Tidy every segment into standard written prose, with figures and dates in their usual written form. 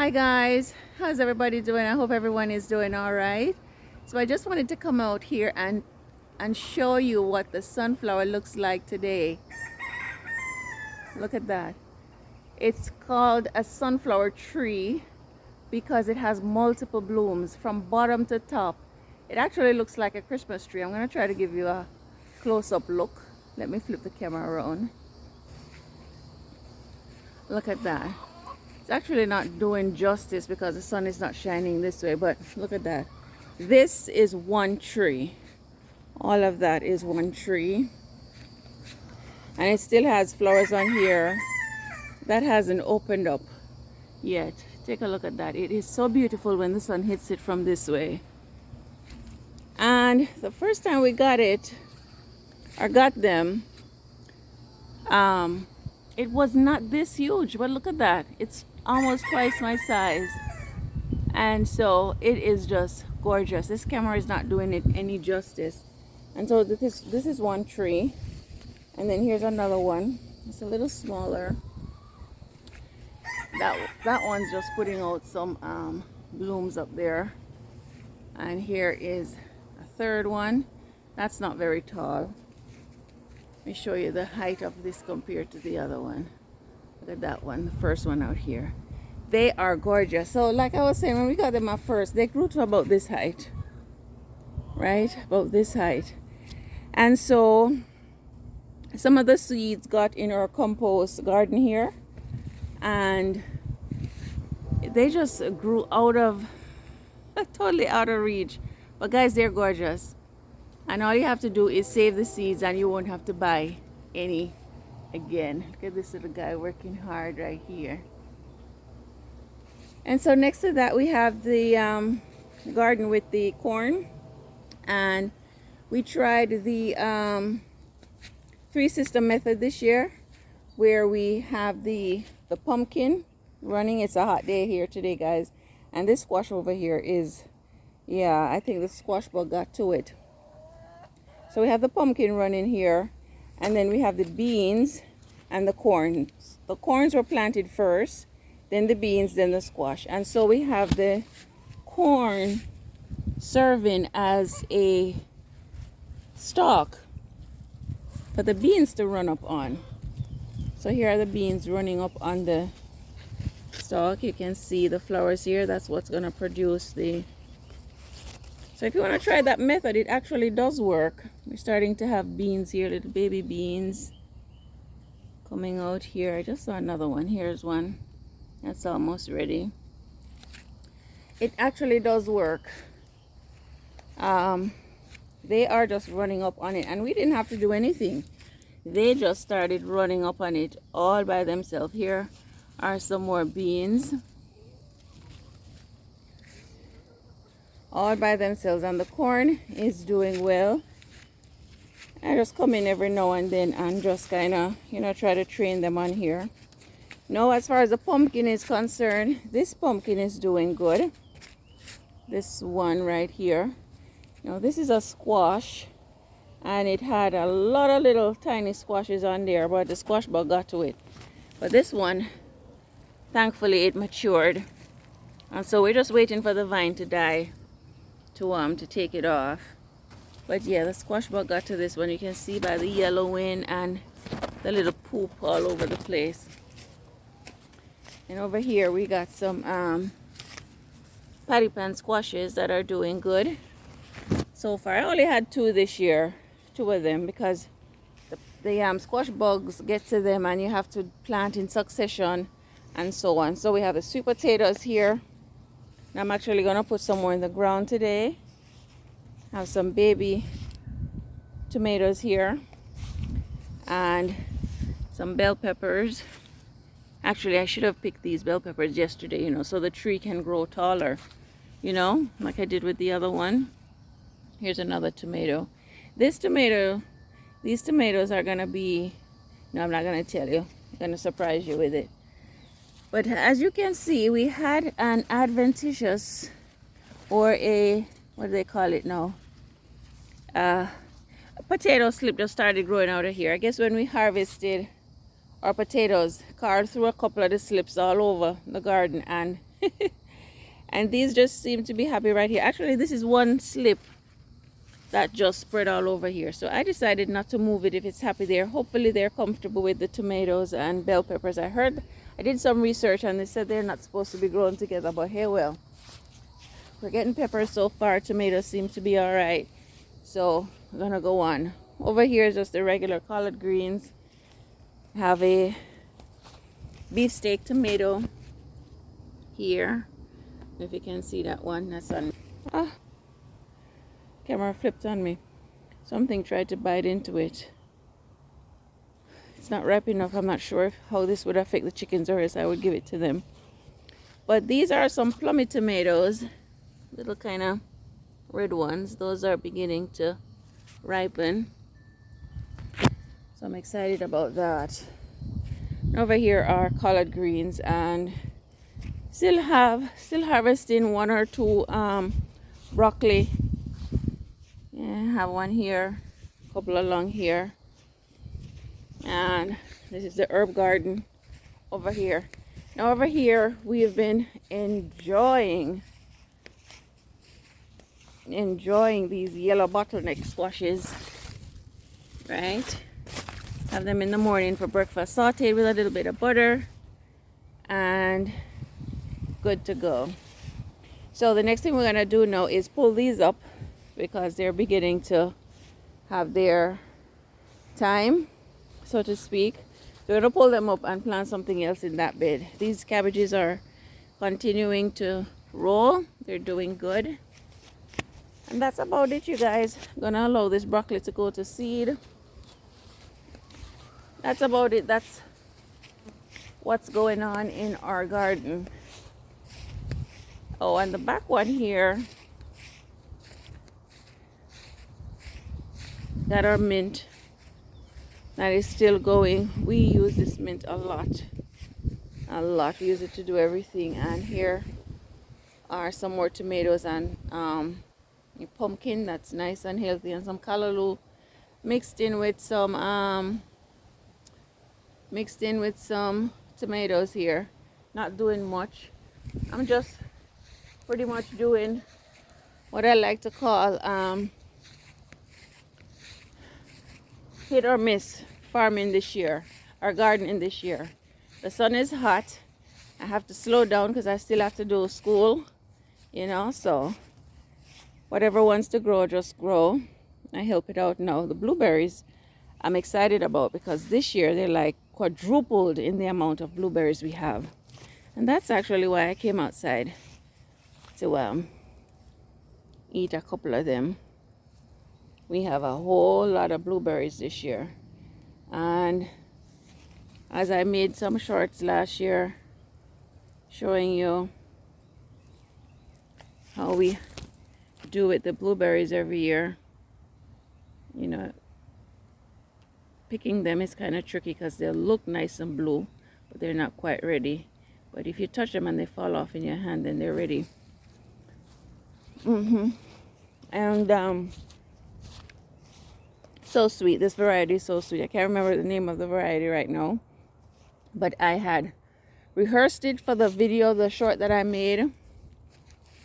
Hi guys, how's everybody doing? I hope everyone is doing all right. So I just wanted to come out here and show you what the sunflower looks like today. Look at that. It's called a sunflower tree because it has multiple blooms from bottom to top. It actually looks like a Christmas tree. I'm going to try to give you a close-up look. Let me flip the camera around. Look at that. It's actually not doing justice because the sun is not shining this way, but look at that. This is one tree. All of that is one tree. And it still has flowers on here that hasn't opened up yet. Take a look at that. It is so beautiful when the sun hits it from this way. And the first time we got it, or got them, it was not this huge, but look at that. It's almost twice my size. And so it is just gorgeous. This camera is not doing it any justice. And so this is one tree. And then here's another one. It's a little smaller. That one's just putting out some blooms up there. And here is a third one. That's not very tall. Let me show you the height of this compared to the other one. Look at that one, the first one out here. They are gorgeous. So like I was saying, when we got them at first, they grew to about this height. Right? About this height. And so some of the seeds got in our compost garden here. And they just grew out of, totally out of reach. But guys, they're gorgeous. And all you have to do is save the seeds and you won't have to buy any again. Look at this little guy working hard right here. And so next to that we have the garden with the corn. And we tried the three system method this year where we have the pumpkin running. It's a hot day here today, guys. And this squash over here is, yeah, I think the squash bug got to it. So we have the pumpkin running here, and then we have the beans and the corn. The corns were planted first, then the beans, then the squash. And so we have the corn serving as a stalk for the beans to run up on. So here are the beans running up on the stalk. You can see the flowers here. That's what's going to produce the... So if you want to try that method, it actually does work. We're starting to have beans here, little baby beans coming out here. I just saw another one. Here's one. That's almost ready. It actually does work. They are just running up on it, and we didn't have to do anything. They just started running up on it all by themselves. Here are some more beans. All by themselves, and the corn is doing well. I just come in every now and then and just kind of, try to train them on here. Now, as far as the pumpkin is concerned, this pumpkin is doing good. This one right here. Now, this is a squash, and it had a lot of little tiny squashes on there, but the squash bug got to it. But this one, thankfully, it matured. And so we're just waiting for the vine to die to take it off. But yeah, the squash bug got to this one. You can see by the yellowing and the little poop all over the place. And over here we got some patty pan squashes that are doing good so far. I only had two this year, two of them, because the squash bugs get to them and you have to plant in succession and so on. So we have the sweet potatoes here. I'm actually going to put some more in the ground today. Have some baby tomatoes here. And some bell peppers. Actually, I should have picked these bell peppers yesterday, so the tree can grow taller. Like I did with the other one. Here's another tomato. These tomatoes are going to be... No, I'm not going to tell you. I'm going to surprise you with it. But as you can see, we had an adventitious, or a, what do they call it now? A potato slip just started growing out of here. I guess when we harvested or potatoes. Carl threw a couple of the slips all over the garden, and and these just seem to be happy right here. Actually, this is one slip that just spread all over here. So I decided not to move it if it's happy there. Hopefully they're comfortable with the tomatoes and bell peppers. I did some research and they said they're not supposed to be grown together, but hey, well, we're getting peppers so far. Tomatoes seem to be all right. So we're gonna go on. Over here is just the regular collard greens. Have a beefsteak tomato here. If you can see that one, that's on. Camera flipped on me. Something tried to bite into it. It's not ripe enough. I'm not sure how this would affect the chickens, or else I would give it to them. But these are some plummy tomatoes, little kind of red ones. Those are beginning to ripen, so I'm excited about that. Over here are collard greens, and still harvesting one or two broccoli. Yeah, I have one here, a couple along here, and this is the herb garden over here. Now over here we have been enjoying these yellow bottleneck squashes, right? Have them in the morning for breakfast, sauteed with a little bit of butter, and good to go. So the next thing we're gonna do now is pull these up, because they're beginning to have their time, so to speak. So we're gonna pull them up and plant something else in that bed. These cabbages are continuing to roll. They're doing good. And that's about it, you guys. I'm gonna allow this broccoli to go to seed. That's about it. That's what's going on in our garden. Oh, and the back one here, got our mint that is still going. We use this mint a lot. We use it to do everything. And here are some more tomatoes and a pumpkin that's nice and healthy, and some callaloo mixed in with some tomatoes here. Not doing much. I'm just pretty much doing what I like to call hit or miss farming this year, or gardening this year. The sun is hot. I have to slow down because I still have to do school, you know, so whatever wants to grow, just grow. I help it out now. The blueberries I'm excited about, because this year they're like quadrupled in the amount of blueberries we have. And that's actually why I came outside to eat a couple of them. We have a whole lot of blueberries this year. And as I made some shorts last year showing you how we do with the blueberries every year, you know, picking them is kind of tricky because they'll look nice and blue, but they're not quite ready. But if you touch them and they fall off in your hand, then they're ready. And so sweet. This variety is so sweet. I can't remember the name of the variety right now, but I had rehearsed it for the video, the short that I made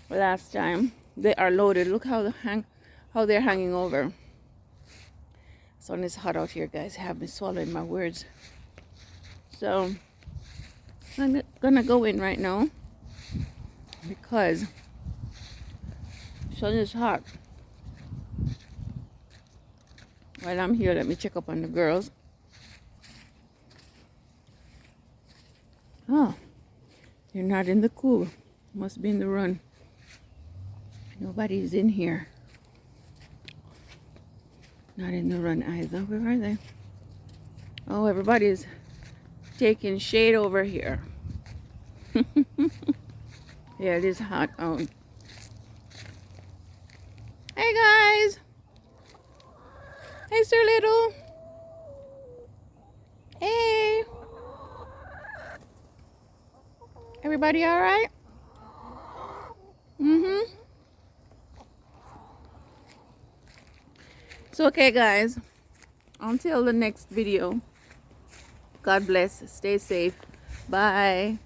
last time. They are loaded. Look how they're hanging over. Sun is hot out here, guys. I have been swallowing my words. So I'm gonna go in right now because sun is hot. While I'm here, let me check up on the girls. Oh, they're not in the cool. Must be in the run. Nobody's in here. Not in the run either. Where are they? Oh, everybody's taking shade over here. Yeah, it is hot out. Hey guys. Hey, Sir Little. Hey. Everybody all right? So, okay, guys. Until the next video. God bless. Stay safe. Bye.